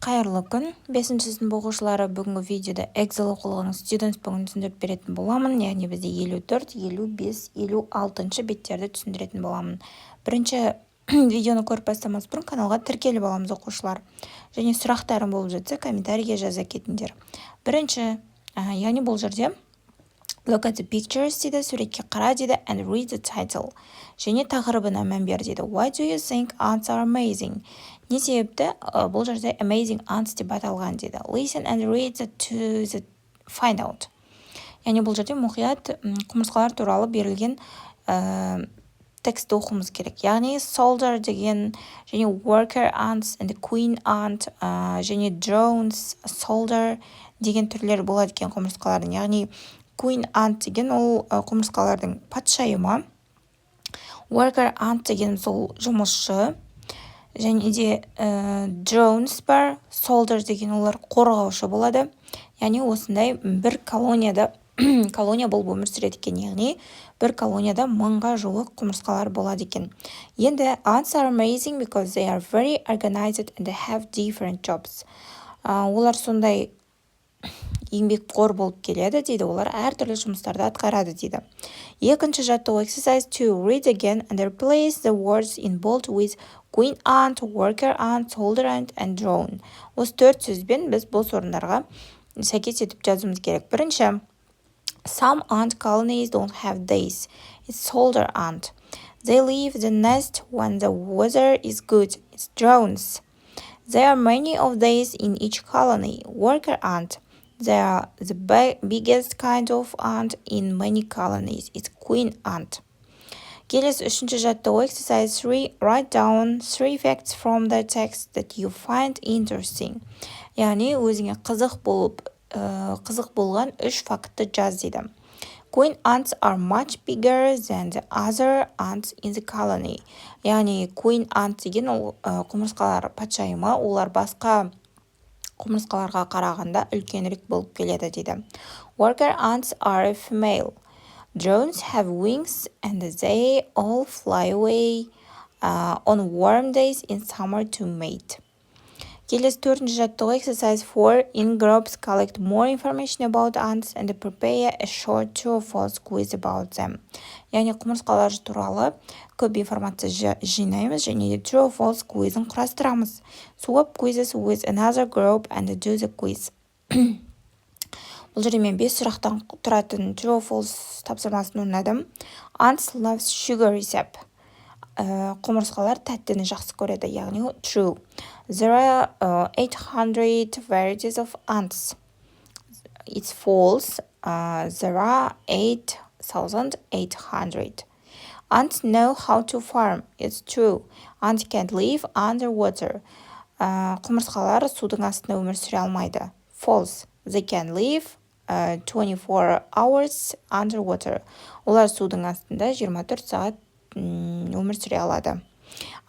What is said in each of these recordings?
Қайырлы күн. 5 сынып оқушылары бүгінгі видеода Эксел оқулығының Students бүгін түсіндіріп беретін боламын. Яғни бізде 54, 55, 56 беттерді түсіндіретін боламын. Бірінші видеоны көріп бастамас бұрын каналға тіркеліп аламыз оқушылар. Және сұрақтарым болып жатса, комментарийге жаза кетіңдер. Бірінші, яғни бұл жерде Look at the pictures дейді, суретке қара дейді, and read the title. Және тақырыбына мән бер дейді. Why do you think ants are amazing? Не себепті бұл жерде amazing ants деп аталған дейді. Listen and read to find out. Яғни бұл жерде мұқият құмырсқалар туралы берілген текстті оқуымыз керек. Яғни soldier деген, және worker ants and the queen ant, және drones, soldier деген түрлер болады екен құмырсқалардың. Яғни Queen ant деген ол құмырсқалардың патшайымы, worker ant деген сол жұмысшы, және де drones бар, soldier деген олар қорғаушы болады. Яғни осындай бір колонияда колония болып өмір сүреді екен. Яғни бір колонияда 1000-ға жуық құмырсқалар болады екен. Енді ants are amazing because they are very organized and they have different jobs. Олар сондай еңбекқор болып келеді дейді, олар әртүрлі жұмыстарды атқарады дейді. Екінші жаттығу exercise 2. Read again and replace the words in bold with queen ant, worker ant, soldier ant and drone. Осы 4 сөзбен біз бос орындарға сәйкес етіп жазуымыз керек. Бірінші, some ant colonies don't have days. It's soldier ant. They leave the nest when the weather is good. It's drones. There are many of days in each colony. Worker ant. They are the biggest kind of ant in many colonies. It's queen ant. Келесі үшінші жаттығу exercise 3. Write down 3 facts from the text that you find interesting. Яғни өзіңе қызық болған 3 фактты жаз дейді. Queen ants are much bigger than the other ants in the colony. Яғни queen ant деген ол құмырсқалар патшайымы, олар басқа құмырсқаларға қарағанда үлкенірек болып келеді дейді. Worker ants are female. Drones have wings and they all fly away on warm days in summer to mate. Келесі 4-ші жаттығу exercise 4. In groups collect more information about ants and prepare a short true or false quiz about them. Яғни құмырсқалар туралы көп информация жинаймыз және true or false quizін құрастырамыз. Swap quizzes with another group and do the quiz. Бұл жерде мен 5 сұрақтан тұратын true or false тапсырмасын орындадым. Ants loves sugar recipe. Құмырсқалар тәттіні жақсы көреді, яғни true. There are 800 varieties of ants. It's false. There are 8,800. Ants know how to farm. It's true. Ants can't live underwater. Құмырсқалар судың астында өмір сүре алмайды. False. They can live 24 hours underwater. Олар судың астында 24 сағат өмір сүре алады.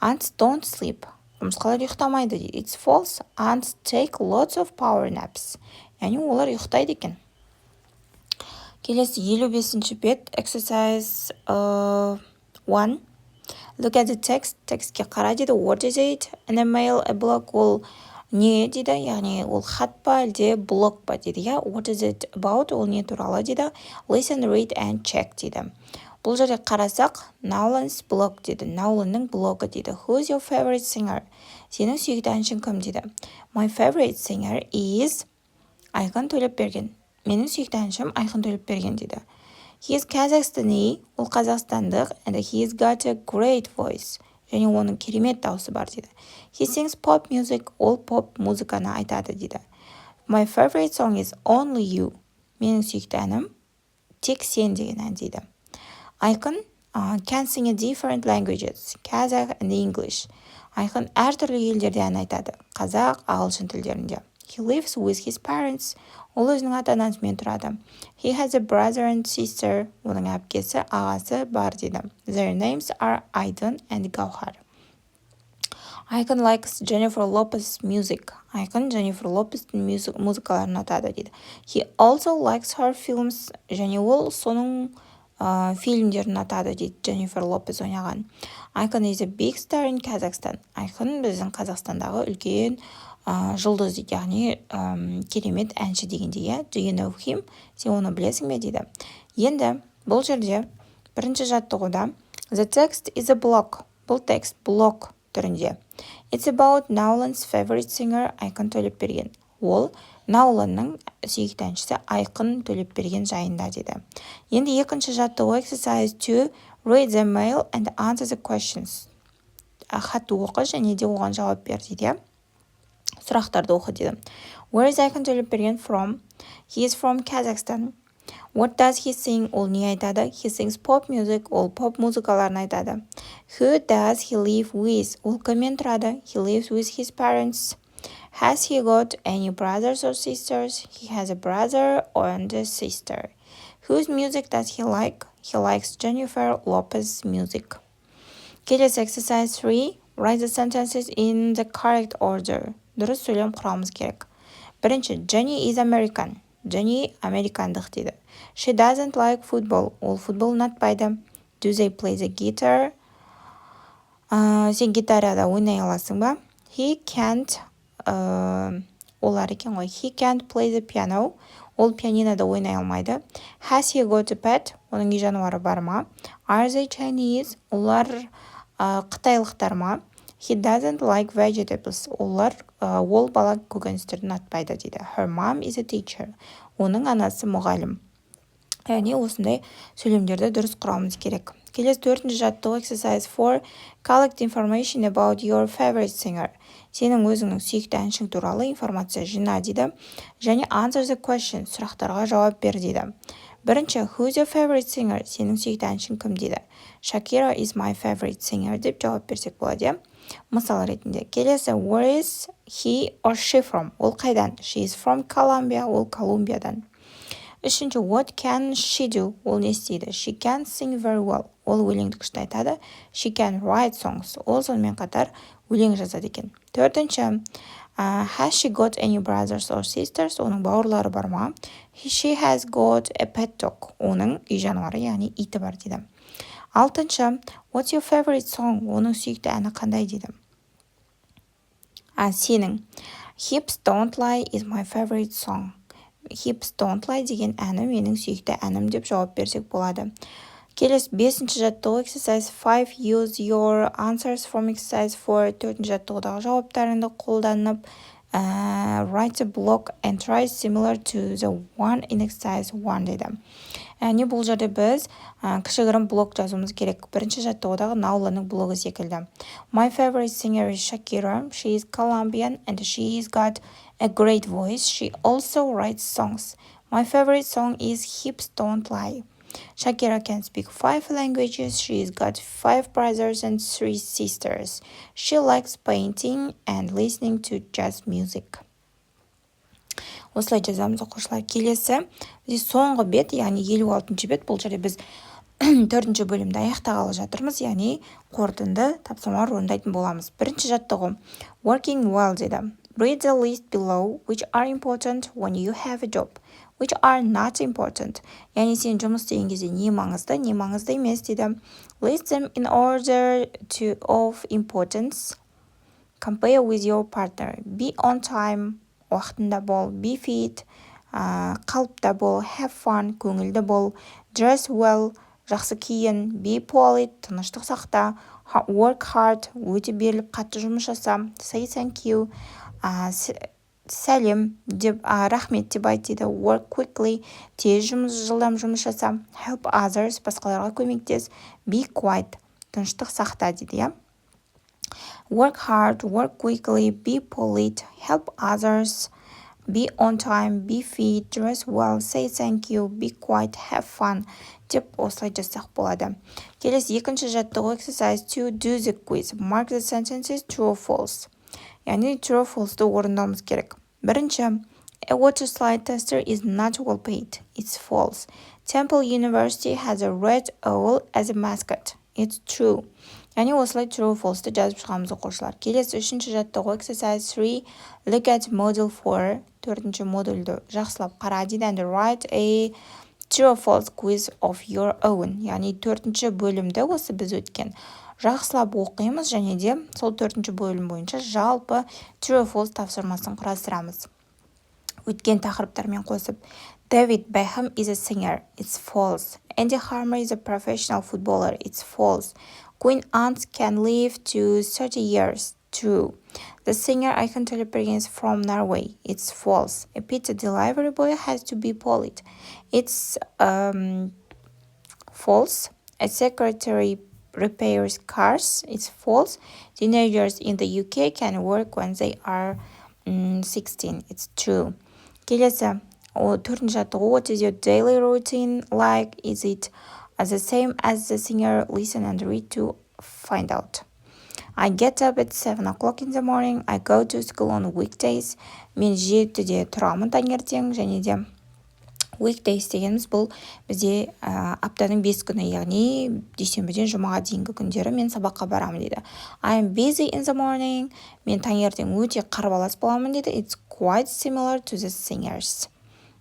Ants don't sleep. Құмырсқалар ұйықтамайды. It's false. Ants take lots of power naps. Яғни олар ұйықтайды екен. Келесі 55-ші бет exercise 1. Look at the text. Текстке қара дейді. What is it? An email, a blog. Ол не дейді? Яғни ол хат па, әлде блог па дейді. What is it about? Ол не туралы дейді. Listen, read and check дейді. Бұл жерде қарасақ, Nolan's blog дейді. Nolanның блогы дейді. Who's your favorite singer? Сенің сүйікті әншің кім дейді. My favorite singer is Айқын Төлепберген. Менің сүйікті әншім Айқын Төлепберген дейді. He is Kazakhstani. Ол қазақстандық. And he's got a great voice. Және оның керемет дауысы бар дейді. He sings pop music. Ол поп музыканы айтады дейді. My favorite song is Only You. Менің сүйікті әнім тек сен деген ән дейді. Айқын can sing in different languages, Kazakh and English. Айқын әртүрлі елдерде ән айтады, қазақ, ағылшын тілдерінде. He lives with his parents. Ол өзінің ата-анасымен тұрады. He has a brother and sister. Оның әпкесі, ағасы бар дейді. Their names are Айдын and Гауһар. Айқын likes Jennifer Lopez's music. Айқын Jennifer Lopez'дің музыкаларын ұнатады дейді. He also likes her films. Және ол соның фильмдерін ұнатады дейді Jennifer Lopez ойнаған. Айқын is a big star in Kazakhstan. Айқын біздің Қазақстандағы үлкен жұлдыз дейді, яғни керемет әнші дегенде, do you know him? Сен оны білесің бе дейді. Енді бұл жерде бірінші жаттығуда the text is a block. Бұл текст блок түрінде. It's about Naulan's favorite singer Айқын Төлепберген. Ол Науланның сүйікті әншісі Айқын Төлепберген жайында дейді. Енді екінші жаттығу exercise 2 read the mail and answer the questions. Хатты оқы және де оған жауап бер дейді. Сұрақтарды оқы дейді. Where is Айқын Төлепберген from? He is from Kazakhstan. What does he sing? Ол не айтады? He sings pop music. Ол поп музыкаларын айтады. Who does he live with? Ол кіммен тұрады? He lives with his parents. Has he got any brothers or sisters? He has a brother and a sister. Whose music does he like? He likes Jennifer Lopez's music. Kelesi exercise 3. Write the sentences in the correct order. Дұрыс сөйлем құрамыз керек. Бірінші, Jenny is American. Jenny американдық дейді. She doesn't like football. Ол футбол ұнатпайды. Do they play the guitar? Сен гитарада ойнай аласың ба? He can't олар екен ғой. He can't play the piano. Ол пианинода ойнай алмайды. Has he got a pet? Оның үй жануары бар ма? Are they Chinese? Олар қытайлықтар ма? He doesn't like vegetables. Ол бала көкөністерді ұнатпайды дейді. Her mom is a teacher. Оның анасы мұғалім. Яғни осындай сөйлемдерді дұрыс құрамыз керек. Келесі төртінші жаттығу exercise 4. Collect information about your favorite singer. Сенің өзіңнің сүйікті әншің туралы информация жина дейді. Және answer the question. Сұрақтарға жауап бер дейді. Бірінші, who's your favorite singer? Сенің сүйікті әншің кім дейді. Shakira is my favorite singer деп жауап берсек болады. Мысал ретінде. Келесі, where is he or she from? Ол қайдан? She is from Colombia. Ол Колумбиядан. Үшінші, what can she do? Ол не істейді? She can sing very well. Ол өлеңді күшті айтады. She can write songs. Ол сонымен қатар өлең жазады екен. Төртінші, has she got any brothers or sisters? Оның бауырлары бар ма? She has got a pet dog. Оның үй жануары, яғни иті бар дейді. Алтыншы, what's your favorite song? Оның сүйікті әні қандай дейді. Сенің. Hips Don't Lie is my favorite song. Hips Don't Lie деген әні менің сүйікті әнім деп жауап берсек болады. Келесі бесінші жаттығу exercise 5. Use your answers from exercise 4. Төртінші жаттығудағы жауаптарыңды қолданып write a block and try similar to the one in exercise 1 дейді. Әне бұл жерде біз кішігірім блок жазуымыз керек. Бірінші жаттығудағы Науланың блогы секілді. My favorite singer is Shakira. She is Colombian and she's got a great voice. She also writes songs. My favorite song is Hips Don't Lie. Shakira can speak 5 languages. She's got 5 brothers and 3 sisters. She likes painting and listening to jazz music. Осылай жазамыз оқушылар. Келесі соңғы бет, яғни 56-шы бет. Бұл жерде біз 4-ші бөлімді аяқтағалы жатырмыз, яғни қорытынды тапсырмалар орындайтын боламыз. Бірінші жаттығу working well дейді. Read the list below which are important when you have a job. Which are not important. Яғни сен жұмыс істеген кезде не маңызды емес дейді. List them in order of importance. Compare with your partner. Be on time. Уақытында бол. Be fit. Қалыпта бол. Have fun. Көңілді бол. Dress well. Жақсы киін. Be polite. Тыныштық сақта. Work hard. Өте беріліп қатты жұмыс жаса. Say thank you. Сәлем деп, рахмет деп айтты. Work quickly. Тез жылдам жұмыс жаса. Help others. Басқаларға көмектес. Be quiet. Тыныштық сақта дейді. Work hard. Work quickly. Be polite. Help others. Be on time. Be fit. Dress well. Say thank you. Be quiet. Have fun. Деп осылай жасақ болады. Келесі екінші жаттығу exercise 2. Do the quiz. Mark the sentences true or false. Яғни true or false'ды орындауымыз керек. Бірінші, a water slide tester is not well paid. It's false. Temple University has a red owl as a mascot. It's true. Яғни осылай true or false'ды жазып шығамыз оқушылар. Келесі үшінші жаттығу exercise 3. Look at model 4. Төртінші модульді жақсылап қара дейді. And write a true or false quiz of your own. Яғни төртінші бөлімді осы біз өткен жақсылап оқимыз және де сол 4-ші бөлім бойынша жалпы true false тапсырмасын құрастырамыз. Өткен тақырыптармен қосып, David Beckham is a singer. It's false. Andy Harmer is a professional footballer. It's false. Queen ants can live to 30 years. True. The singer Icon is from Norway. It's false. A pizza delivery boy has to be polite. It's false. A secretary repairs cars. It's false. Teenagers in the UK can work when they are 16. It's true. Келесі, 4-ші жаттығу. What is your daily routine like? Is it the same as the singer? Listen and read to find out. I get up at 7 o'clock in the morning. I go to school on weekdays. Мен 7-де тұрамын таңертең, және де weekdays дегеніміз бұл бізде аптаның 5 күні, яғни дүйсенбіден жұмаға дейінгі күндері мен сабаққа барамын дейді. I am busy in the morning. Мен таңертең өте қарбалас боламын дейді. It's quite similar to the singers.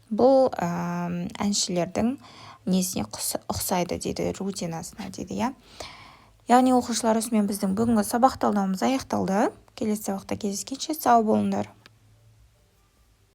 Бұл әншілердің несіне ұқсайды дейді, рутинасына дейді, иә. Яғни оқушылар, осымен біздің бүгінгі сабақ талдауымыз аяқталды. Келесі сабақта кездескенше сау болыңдар.